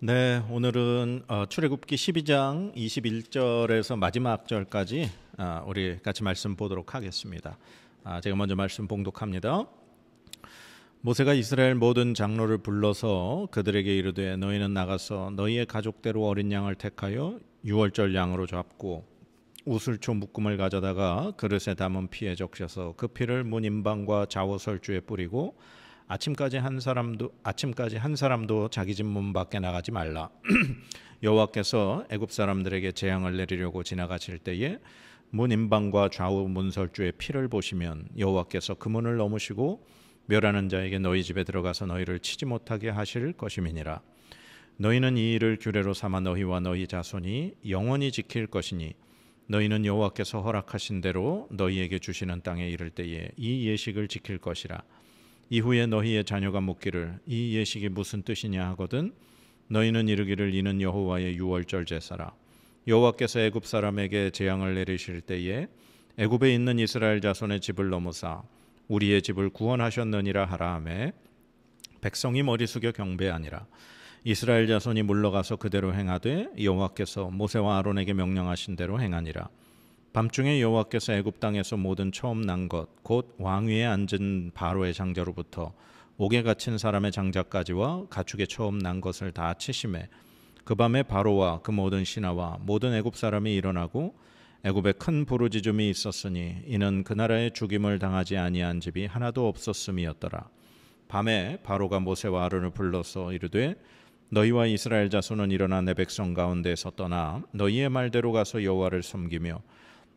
네, 오늘은 출애굽기 12장 21절에서 마지막 절까지 우리 같이 말씀 보도록 하겠습니다. 제가 먼저 말씀 봉독합니다. 모세가 이스라엘 모든 장로를 불러서 그들에게 이르되 너희는 나가서 너희의 가족대로 어린 양을 택하여 유월절 양으로 잡고 우슬초 묶음을 가져다가 그릇에 담은 피에 적셔서 그 피를 문 임방과 좌우설주에 뿌리고 아침까지 한 사람도 자기 집 문 밖에 나가지 말라. 여호와께서 애굽 사람들에게 재앙을 내리려고 지나가실 때에 문 임방과 좌우 문설주의 피를 보시면 여호와께서 그 문을 넘으시고 멸하는 자에게 너희 집에 들어가서 너희를 치지 못하게 하실 것임이니라. 너희는 이 일을 규례로 삼아 너희와 너희 자손이 영원히 지킬 것이니 너희는 여호와께서 허락하신 대로 너희에게 주시는 땅에 이를 때에 이 예식을 지킬 것이라. 이후에 너희의 자녀가 묻기를 이 예식이 무슨 뜻이냐 하거든 너희는 이르기를 이는 여호와의 유월절 제사라. 여호와께서 애굽 사람에게 재앙을 내리실 때에 애굽에 있는 이스라엘 자손의 집을 넘으사 우리의 집을 구원하셨느니라 하라 하매 백성이 머리 숙여 경배하니라. 이스라엘 자손이 물러가서 그대로 행하되 여호와께서 모세와 아론에게 명령하신 대로 행하니라. 밤중에 여호와께서 애굽 땅에서 모든 처음 난 것 곧 왕위에 앉은 바로의 장자로부터 옥에 갇힌 사람의 장자까지와 가축의 처음 난 것을 다 치심해 그 밤에 바로와 그 모든 신하와 모든 애굽 사람이 일어나고 애굽에 큰 부르짖음이 있었으니 이는 그 나라에 죽임을 당하지 아니한 집이 하나도 없었음이었더라. 밤에 바로가 모세와 아론을 불러서 이르되 너희와 이스라엘 자손은 일어나 내 백성 가운데에서 떠나 너희의 말대로 가서 여호와를 섬기며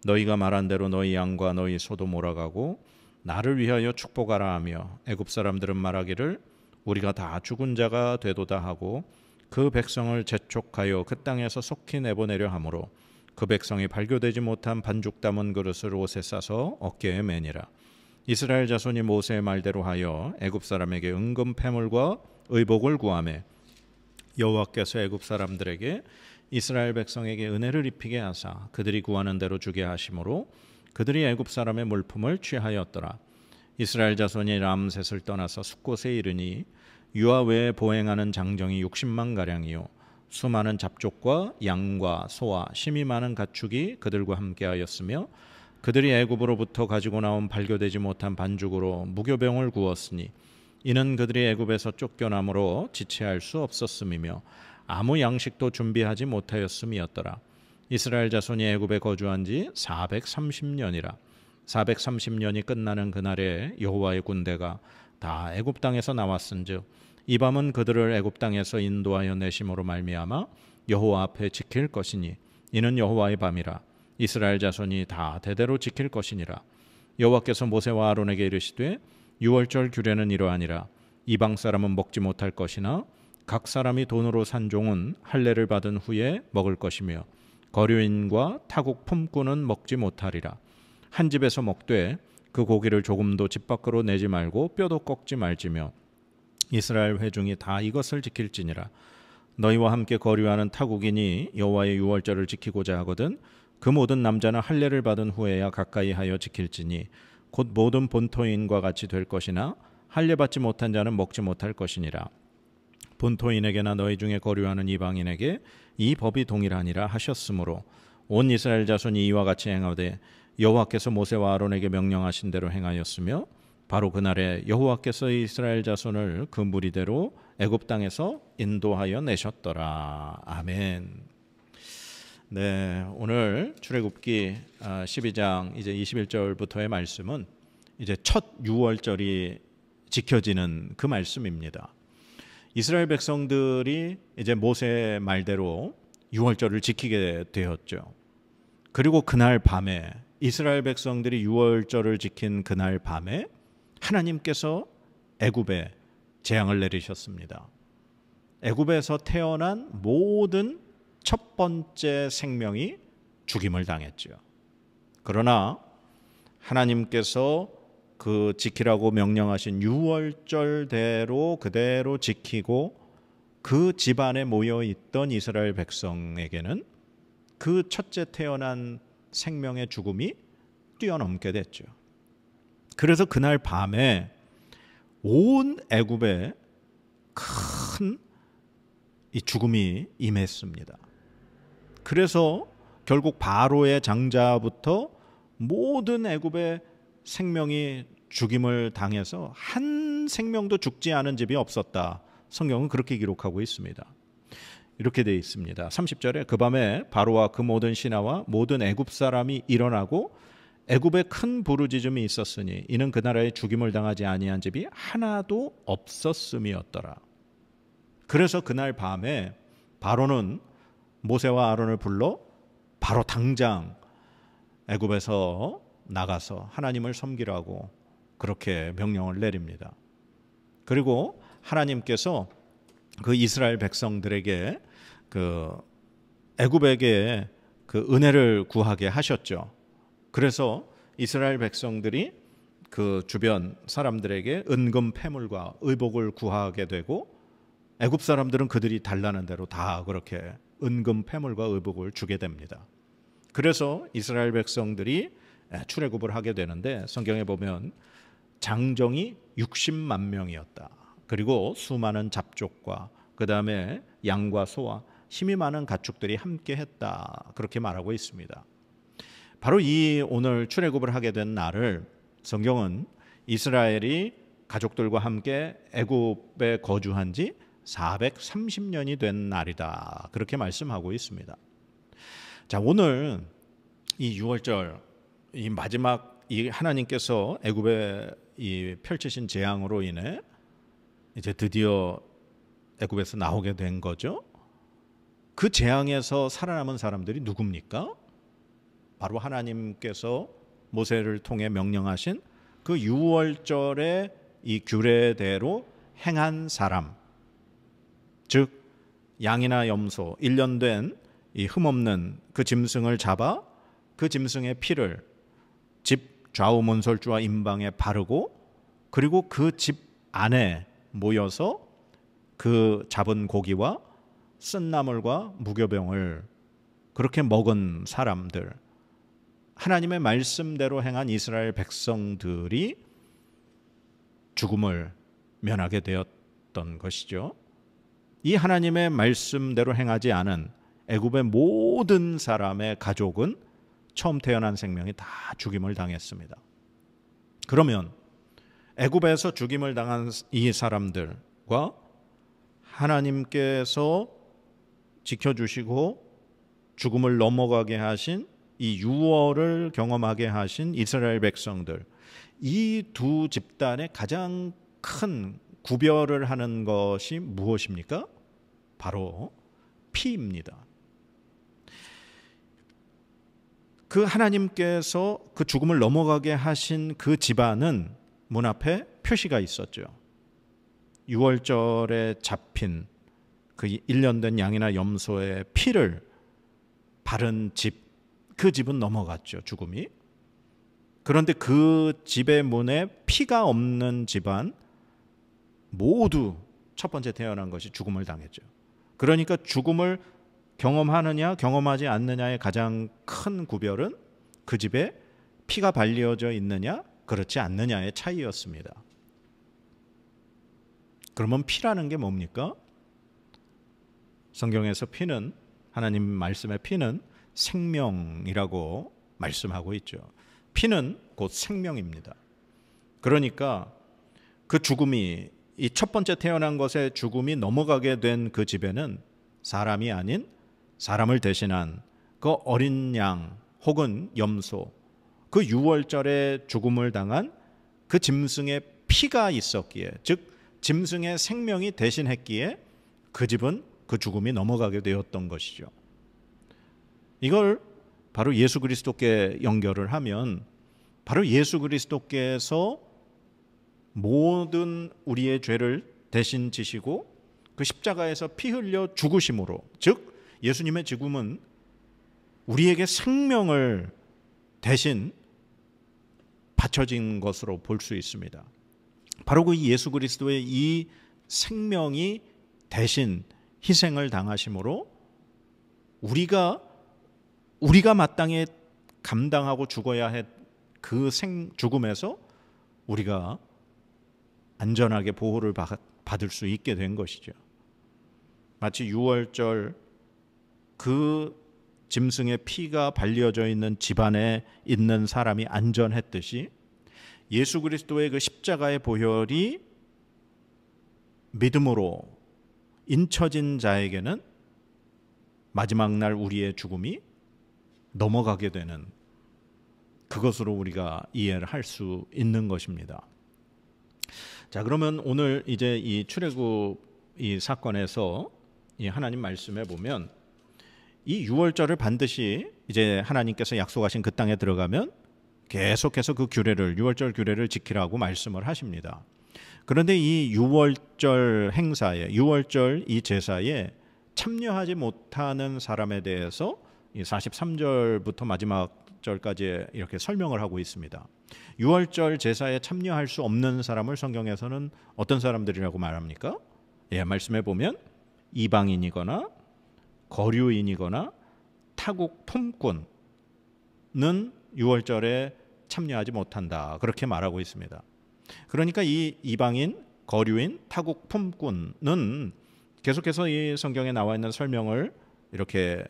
너희가 말한 대로 너희 양과 너희 소도 몰아가고 나를 위하여 축복하라 하며 애굽 사람들은 말하기를 우리가 다 죽은 자가 되도다 하고 그 백성을 재촉하여 그 땅에서 속히 내보내려 하므로 그 백성이 발교되지 못한 반죽 담은 그릇을 옷에 싸서 어깨에 매니라. 이스라엘 자손이 모세의 말대로 하여 애굽 사람에게 은금 패물과 의복을 구하매 여호와께서 애굽 사람들에게 이스라엘 백성에게 은혜를 입히게 하사 그들이 구하는 대로 주게 하심으로 그들이 애굽 사람의 물품을 취하였더라. 이스라엘 자손이 람셋을 떠나서 숫곳에 이르니 유아 외에 보행하는 장정이 60만 가량이요 수많은 잡족과 양과 소와 심이 많은 가축이 그들과 함께하였으며 그들이 애굽으로부터 가지고 나온 발교되지 못한 반죽으로 무교병을 구웠으니 이는 그들이 애굽에서 쫓겨남으로 지체할 수 없었음이며 아무 양식도 준비하지 못하였음이었더라. 이스라엘 자손이 애굽에 거주한 지 430년이라. 430년이 끝나는 그날에 여호와의 군대가 다 애굽 땅에서 나왔은즉 이 밤은 그들을 애굽 땅에서 인도하여 내심으로 말미암아 여호와 앞에 지킬 것이니 이는 여호와의 밤이라. 이스라엘 자손이 다 대대로 지킬 것이니라. 여호와께서 모세와 아론에게 이르시되 유월절 규례는 이러하니라. 이방 사람은 먹지 못할 것이나 각 사람이 돈으로 산 종은 할례를 받은 후에 먹을 것이며 거류인과 타국 품꾼은 먹지 못하리라. 한 집에서 먹되 그 고기를 조금도 집 밖으로 내지 말고 뼈도 꺾지 말지며 이스라엘 회중이 다 이것을 지킬지니라. 너희와 함께 거류하는 타국인이 여호와의 유월절을 지키고자 하거든 그 모든 남자는 할례를 받은 후에야 가까이 하여 지킬지니 곧 모든 본토인과 같이 될 것이나 할례 받지 못한 자는 먹지 못할 것이니라. 본토인에게나 너희 중에 거류하는 이방인에게 이 법이 동일하니라 하셨으므로 온 이스라엘 자손이 이와 같이 행하되 여호와께서 모세와 아론에게 명령하신 대로 행하였으며 바로 그날에 여호와께서 이스라엘 자손을 그 무리대로 애굽 땅에서 인도하여 내셨더라. 아멘. 네, 오늘 출애굽기 12장 이제 21절부터의 말씀은 이제 첫 유월절이 지켜지는 그 말씀입니다. 이스라엘 백성들이 이제 모세의 말대로 유월절을 지키게 되었죠. 그리고 그날 밤에 이스라엘 백성들이 유월절을 지킨 그날 밤에 하나님께서 애굽에 재앙을 내리셨습니다. 애굽에서 태어난 모든 첫 번째 생명이 죽임을 당했죠. 그러나 하나님께서 그 지키라고 명령하신 유월절대로 그대로 지키고 그 집안에 모여 있던 이스라엘 백성에게는 그 첫째 태어난 생명의 죽음이 뛰어넘게 됐죠. 그래서 그날 밤에 온 애굽에 큰 이 죽음이 임했습니다. 그래서 결국 바로의 장자부터 모든 애굽의 생명이 죽임을 당해서 한 생명도 죽지 않은 집이 없었다. 성경은 그렇게 기록하고 있습니다. 이렇게 되어 있습니다. 30절에 그 밤에 바로와 그 모든 신하와 모든 애굽 사람이 일어나고 애굽에 큰 부르짖음이 있었으니 이는 그 나라에 죽임을 당하지 아니한 집이 하나도 없었음이었더라. 그래서 그날 밤에 바로는 모세와 아론을 불러 바로 당장 애굽에서 나가서 하나님을 섬기라고 그렇게 명령을 내립니다. 그리고 하나님께서 그 이스라엘 백성들에게 그 애굽에게 그 은혜를 구하게 하셨죠. 그래서 이스라엘 백성들이 그 주변 사람들에게 은금 패물과 의복을 구하게 되고 애굽 사람들은 그들이 달라는 대로 다 그렇게 은금 패물과 의복을 주게 됩니다. 그래서 이스라엘 백성들이 출애굽을 하게 되는데 성경에 보면 장정이 60만 명이었다. 그리고 수많은 잡족과 그 다음에 양과 소와 힘이 많은 가축들이 함께 했다. 그렇게 말하고 있습니다. 바로 이 오늘 출애굽을 하게 된 날을 성경은 이스라엘이 가족들과 함께 애굽에 거주한 지 430년이 된 날이다. 그렇게 말씀하고 있습니다. 자, 오늘 이 6월절 이 마지막 이 하나님께서 애굽에 이 펼치신 재앙으로 인해 이제 드디어 애굽에서 나오게 된 거죠. 그 재앙에서 살아남은 사람들이 누굽니까? 바로 하나님께서 모세를 통해 명령하신 그 6월절의 이 규례대로 행한 사람, 즉 양이나 염소 1년 된 이 흠없는 그 짐승을 잡아 그 짐승의 피를 집 좌우 문설주와 임방에 바르고 그리고 그 집 안에 모여서 그 잡은 고기와 쓴 나물과 무교병을 그렇게 먹은 사람들, 하나님의 말씀대로 행한 이스라엘 백성들이 죽음을 면하게 되었던 것이죠. 이 하나님의 말씀대로 행하지 않은 애굽의 모든 사람의 가족은 처음 태어난 생명이 다 죽임을 당했습니다. 그러면 애굽에서 죽임을 당한 이 사람들과 하나님께서 지켜주시고 죽음을 넘어가게 하신 이 유월을 경험하게 하신 이스라엘 백성들, 이 두 집단의 가장 큰 구별을 하는 것이 무엇입니까? 바로 피입니다. 그 하나님께서 그 죽음을 넘어가게 하신 그 집안은 문 앞에 표시가 있었죠. 6월절에 잡힌 그 1년 된 양이나 염소의 피를 바른 집, 그 집은 넘어갔죠, 죽음이. 그런데 그 집의 문에 피가 없는 집안 모두 첫 번째 태어난 것이 죽음을 당했죠. 그러니까 죽음을 경험하느냐 경험하지 않느냐의 가장 큰 구별은 그 집에 피가 발려져 있느냐 그렇지 않느냐의 차이였습니다. 그러면 피라는 게 뭡니까? 성경에서 피는, 하나님 말씀의 피는 생명이라고 말씀하고 있죠. 피는 곧 생명입니다. 그러니까 그 죽음이, 이 첫 번째 태어난 것의 죽음이 넘어가게 된 그 집에는 사람이 아닌 사람을 대신한 그 어린 양 혹은 염소, 그 유월절에 죽음을 당한 그 짐승의 피가 있었기에, 즉 짐승의 생명이 대신했기에 그 집은 그 죽음이 넘어가게 되었던 것이죠. 이걸 바로 예수 그리스도께 연결을 하면 바로 예수 그리스도께서 모든 우리의 죄를 대신 지시고 그 십자가에서 피 흘려 죽으심으로, 즉 예수님의 죽음은 우리에게 생명을 대신 바쳐진 것으로 볼 수 있습니다. 바로 그 예수 그리스도의 이 생명이 대신 희생을 당하심으로 우리가 마땅히 감당하고 죽어야 할 그 죽음에서 우리가 안전하게 보호를 받을 수 있게 된 것이죠. 마치 유월절 그 짐승의 피가 발려져 있는 집안에 있는 사람이 안전했듯이 예수 그리스도의 그 십자가의 보혈이 믿음으로 인쳐진 자에게는 마지막 날 우리의 죽음이 넘어가게 되는 그것으로 우리가 이해를 할 수 있는 것입니다. 자, 그러면 오늘 이제 이 출애굽 이 사건에서 이 하나님 말씀에 보면 이 유월절을 반드시 이제 하나님께서 약속하신 그 땅에 들어가면 계속해서 그 규례를 유월절 규례를 지키라고 말씀을 하십니다. 그런데 이 유월절 행사에 유월절 이 제사에 참여하지 못하는 사람에 대해서 이 43절부터 마지막 절까지 이렇게 설명을 하고 있습니다. 유월절 제사에 참여할 수 없는 사람을 성경에서는 어떤 사람들이라고 말합니까? 예, 말씀해 보면 이방인이거나 거류인이거나 타국 품꾼은 유월절에 참여하지 못한다. 그렇게 말하고 있습니다. 그러니까 이 이방인, 거류인, 타국 품꾼은 계속해서 이 성경에 나와 있는 설명을 이렇게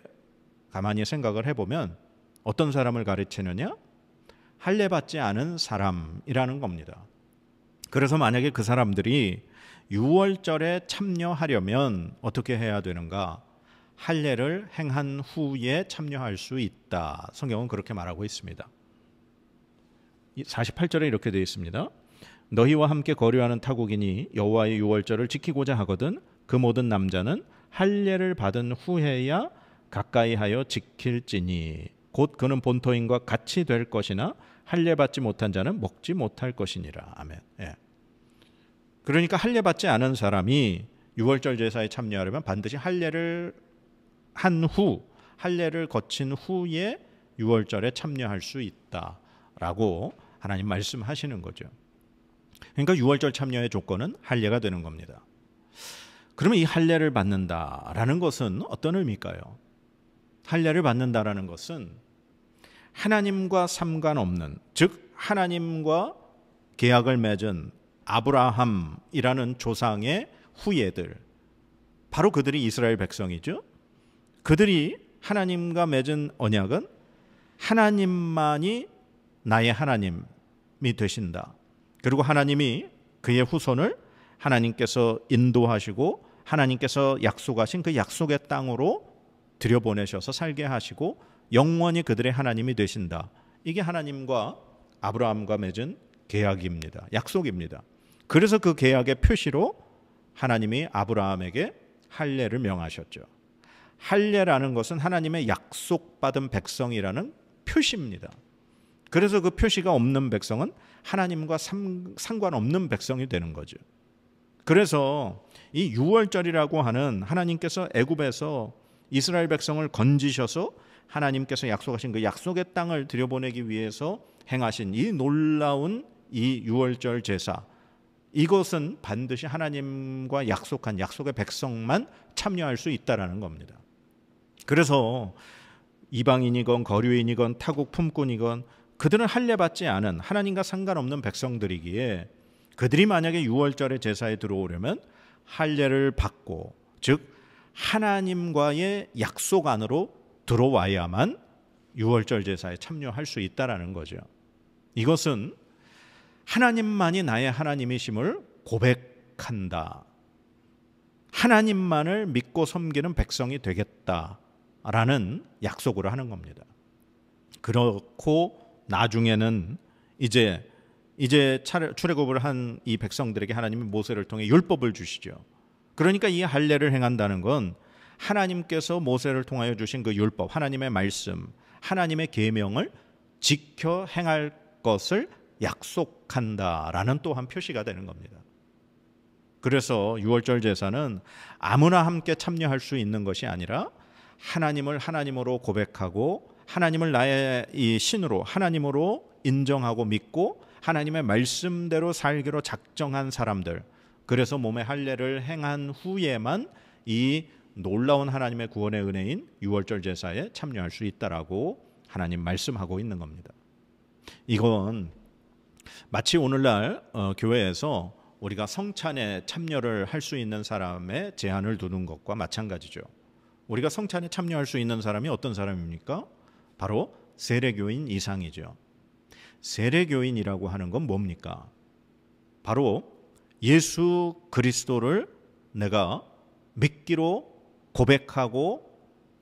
가만히 생각을 해보면 어떤 사람을 가르치느냐? 할례 받지 않은 사람이라는 겁니다. 그래서 만약에 그 사람들이 유월절에 참여하려면 어떻게 해야 되는가? 할례를 행한 후에 참여할 수 있다. 성경은 그렇게 말하고 있습니다. 48절에 이렇게 되어 있습니다. 너희와 함께 거류하는 타국인이 여호와의 유월절을 지키고자 하거든 그 모든 남자는 할례를 받은 후에야 가까이 하여 지킬지니 곧 그는 본토인과 같이 될 것이나 할례 받지 못한 자는 먹지 못할 것이니라. 아멘. 예. 그러니까 할례 받지 않은 사람이 유월절 제사에 참여하려면 반드시 할례를 한 후, 할례를 거친 후에 유월절에 참여할 수 있다라고 하나님 말씀하시는 거죠. 그러니까 유월절 참여의 조건은 할례가 되는 겁니다. 그러면 이 할례를 받는다라는 것은 어떤 의미일까요? 할례를 받는다라는 것은 하나님과 상관없는, 즉 하나님과 계약을 맺은 아브라함이라는 조상의 후예들, 바로 그들이 이스라엘 백성이죠. 그들이 하나님과 맺은 언약은 하나님만이 나의 하나님이 되신다. 그리고 하나님이 그의 후손을 하나님께서 인도하시고 하나님께서 약속하신 그 약속의 땅으로 들여보내셔서 살게 하시고 영원히 그들의 하나님이 되신다. 이게 하나님과 아브라함과 맺은 계약입니다. 약속입니다. 그래서 그 계약의 표시로 하나님이 아브라함에게 할례를 명하셨죠. 할례라는 것은 하나님의 약속받은 백성이라는 표시입니다. 그래서 그 표시가 없는 백성은 하나님과 상관없는 백성이 되는 거죠. 그래서 이 유월절이라고 하는 하나님께서 애굽에서 이스라엘 백성을 건지셔서 하나님께서 약속하신 그 약속의 땅을 들여보내기 위해서 행하신 이 놀라운 이 유월절 제사, 이것은 반드시 하나님과 약속한 약속의 백성만 참여할 수 있다라는 겁니다. 그래서 이방인이건 거류인이건 타국 품꾼이건 그들은 할례 받지 않은 하나님과 상관없는 백성들이기에 그들이 만약에 유월절의 제사에 들어오려면 할례를 받고, 즉 하나님과의 약속 안으로 들어와야만 유월절 제사에 참여할 수 있다라는 거죠. 이것은 하나님만이 나의 하나님이심을 고백한다. 하나님만을 믿고 섬기는 백성이 되겠다라는 약속으로 하는 겁니다. 그렇고 나중에는 이제 출애굽을 한 이 백성들에게 하나님이 모세를 통해 율법을 주시죠. 그러니까 이 할례를 행한다는 건 하나님께서 모세를 통하여 주신 그 율법, 하나님의 말씀, 하나님의 계명을 지켜 행할 것을 약속한다라는 또한 표시가 되는 겁니다. 그래서 유월절 제사는 아무나 함께 참여할 수 있는 것이 아니라 하나님을 하나님으로 고백하고 하나님을 나의 이 신으로 하나님으로 인정하고 믿고 하나님의 말씀대로 살기로 작정한 사람들, 그래서 몸의 할례를 행한 후에만 이 놀라운 하나님의 구원의 은혜인 유월절 제사에 참여할 수 있다라고 하나님 말씀하고 있는 겁니다. 이건 마치 오늘날 교회에서 우리가 성찬에 참여를 할 수 있는 사람의 제한을 두는 것과 마찬가지죠. 우리가 성찬에 참여할 수 있는 사람이 어떤 사람입니까? 바로 세례교인 이상이죠. 세례교인이라고 하는 건 뭡니까? 바로 예수 그리스도를 내가 믿기로 고백하고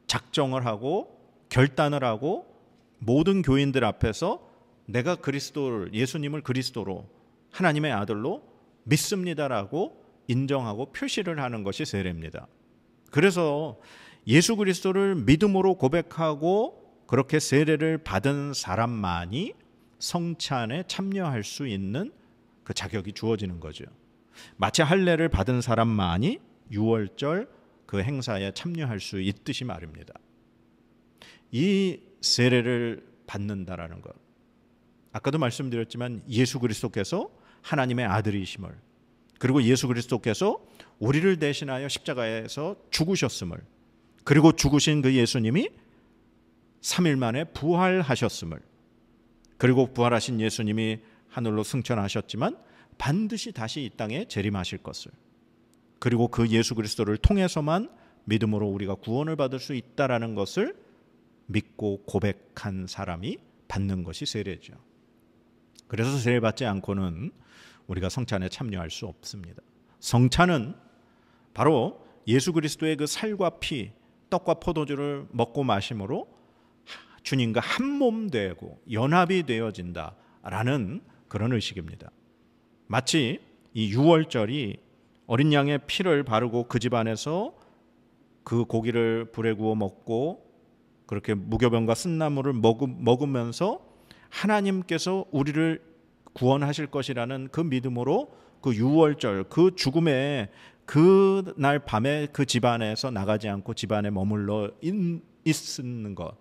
작정을 하고 결단을 하고 모든 교인들 앞에서 내가 그리스도를, 예수님을 그리스도로, 하나님의 아들로 믿습니다라고 인정하고 표시를 하는 것이 세례입니다. 그래서 예수 그리스도를 믿음으로 고백하고 그렇게 세례를 받은 사람만이 성찬에 참여할 수 있는 그 자격이 주어지는 거죠. 마치 할례를 받은 사람만이 유월절 그 행사에 참여할 수 있듯이 말입니다. 이 세례를 받는다라는 것, 아까도 말씀드렸지만 예수 그리스도께서 하나님의 아들이심을, 그리고 예수 그리스도께서 우리를 대신하여 십자가에서 죽으셨음을, 그리고 죽으신 그 예수님이 3일 만에 부활하셨음을, 그리고 부활하신 예수님이 하늘로 승천하셨지만 반드시 다시 이 땅에 재림하실 것을, 그리고 그 예수 그리스도를 통해서만 믿음으로 우리가 구원을 받을 수 있다라는 것을 믿고 고백한 사람이 받는 것이 세례죠. 그래서 세례받지 않고는 우리가 성찬에 참여할 수 없습니다. 성찬은 바로 예수 그리스도의 그 살과 피, 떡과 포도주를 먹고 마심으로 주님과 한 몸 되고 연합이 되어진다라는 그런 의식입니다. 마치 이 유월절이 어린 양의 피를 바르고 그 집안에서 그 고기를 불에 구워 먹고 그렇게 무교병과 쓴나물을 먹으면서 하나님께서 우리를 구원하실 것이라는 그 믿음으로 그 유월절, 그 죽음의 그 날 밤에 그 집안에서 나가지 않고 집안에 머물러 있는 것,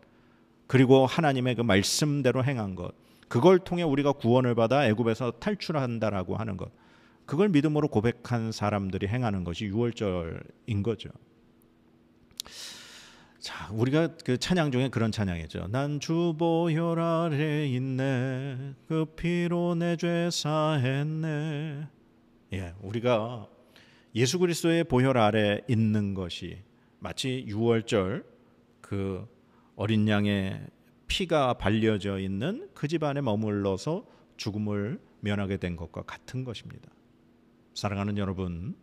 그리고 하나님의 그 말씀대로 행한 것, 그걸 통해 우리가 구원을 받아 애굽에서 탈출한다라고 하는 것, 그걸 믿음으로 고백한 사람들이 행하는 것이 유월절인 거죠. 자, 우리가 그 찬양 중에 그런 찬양이죠. 난 주 보혈 아래 있네, 그 피로 내 죄 사했네. 예, 우리가 예수 그리스도의 보혈 아래 있는 것이 마치 유월절 그 어린 양의 피가 발려져 있는 그 집안에 머물러서 죽음을 면하게 된 것과 같은 것입니다. 사랑하는 여러분,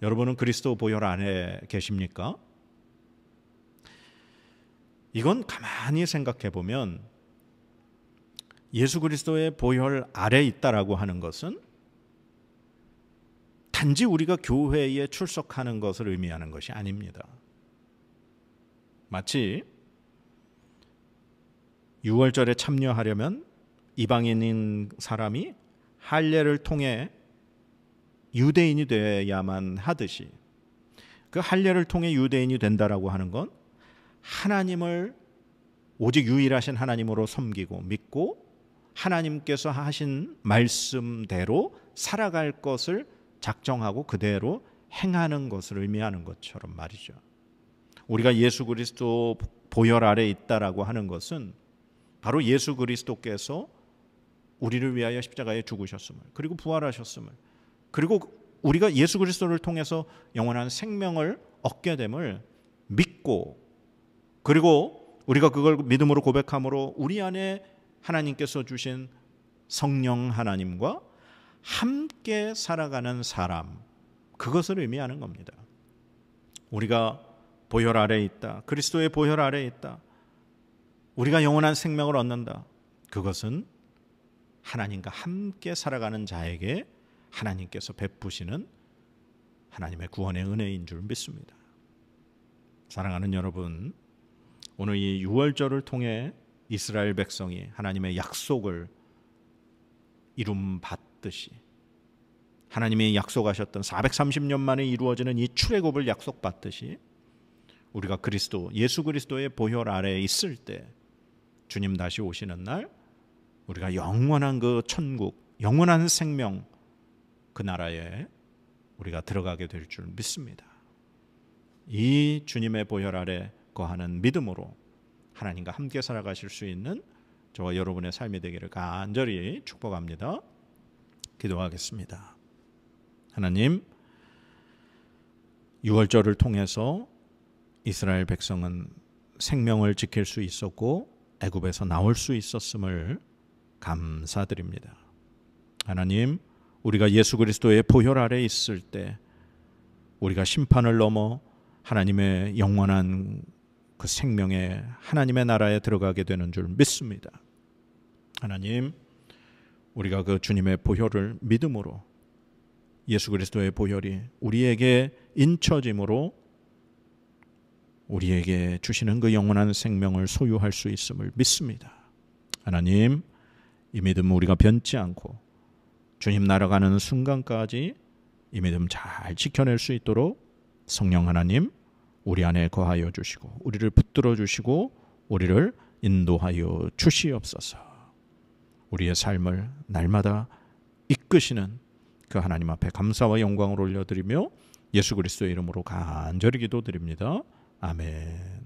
여러분은 그리스도 보혈 안에 계십니까? 이건 가만히 생각해 보면 예수 그리스도의 보혈 아래 있다라고 하는 것은 단지 우리가 교회에 출석하는 것을 의미하는 것이 아닙니다. 마치 유월절에 참여하려면 이방인인 사람이 할례를 통해 유대인이 되어야만 하듯이, 그 할례를 통해 유대인이 된다라고 하는 건 하나님을 오직 유일하신 하나님으로 섬기고 믿고 하나님께서 하신 말씀대로 살아갈 것을 작정하고 그대로 행하는 것을 의미하는 것처럼 말이죠. 우리가 예수 그리스도 보혈 아래 있다라고 하는 것은 바로 예수 그리스도께서 우리를 위하여 십자가에 죽으셨음을, 그리고 부활하셨음을, 그리고 우리가 예수 그리스도를 통해서 영원한 생명을 얻게 됨을 믿고, 그리고 우리가 그걸 믿음으로 고백함으로 우리 안에 하나님께서 주신 성령 하나님과 함께 살아가는 사람, 그것을 의미하는 겁니다. 우리가 보혈 아래에 있다, 그리스도의 보혈 아래에 있다, 우리가 영원한 생명을 얻는다, 그것은 하나님과 함께 살아가는 자에게 하나님께서 베푸시는 하나님의 구원의 은혜인 줄 믿습니다. 사랑하는 여러분, 오늘 이 유월절을 통해 이스라엘 백성이 하나님의 약속을 이룸받듯이, 하나님이 약속하셨던 430년 만에 이루어지는 이 출애굽을 약속받듯이, 우리가 그리스도, 예수 그리스도의 보혈 아래에 있을 때 주님 다시 오시는 날 우리가 영원한 그 천국, 영원한 생명, 그 나라에 우리가 들어가게 될 줄 믿습니다. 이 주님의 보혈 아래 거하는 믿음으로 하나님과 함께 살아가실 수 있는 저와 여러분의 삶이 되기를 간절히 축복합니다. 기도하겠습니다. 하나님, 유월절을 통해서 이스라엘 백성은 생명을 지킬 수 있었고 애굽에서 나올 수 있었음을 감사드립니다. 하나님, 우리가 예수 그리스도의 보혈 아래 있을 때 우리가 심판을 넘어 하나님의 영원한 그 생명의 하나님의 나라에 들어가게 되는 줄 믿습니다. 하나님, 우리가 그 주님의 보혈을 믿음으로 예수 그리스도의 보혈이 우리에게 인쳐짐으로 우리에게 주시는 그 영원한 생명을 소유할 수 있음을 믿습니다. 하나님, 이 믿음 우리가 변치 않고 주님 날아가는 순간까지 이 믿음 잘 지켜낼 수 있도록 성령 하나님 우리 안에 거하여 주시고 우리를 붙들어 주시고 우리를 인도하여 주시옵소서. 우리의 삶을 날마다 이끄시는 그 하나님 앞에 감사와 영광을 올려드리며 예수 그리스도의 이름으로 간절히 기도드립니다. 아멘.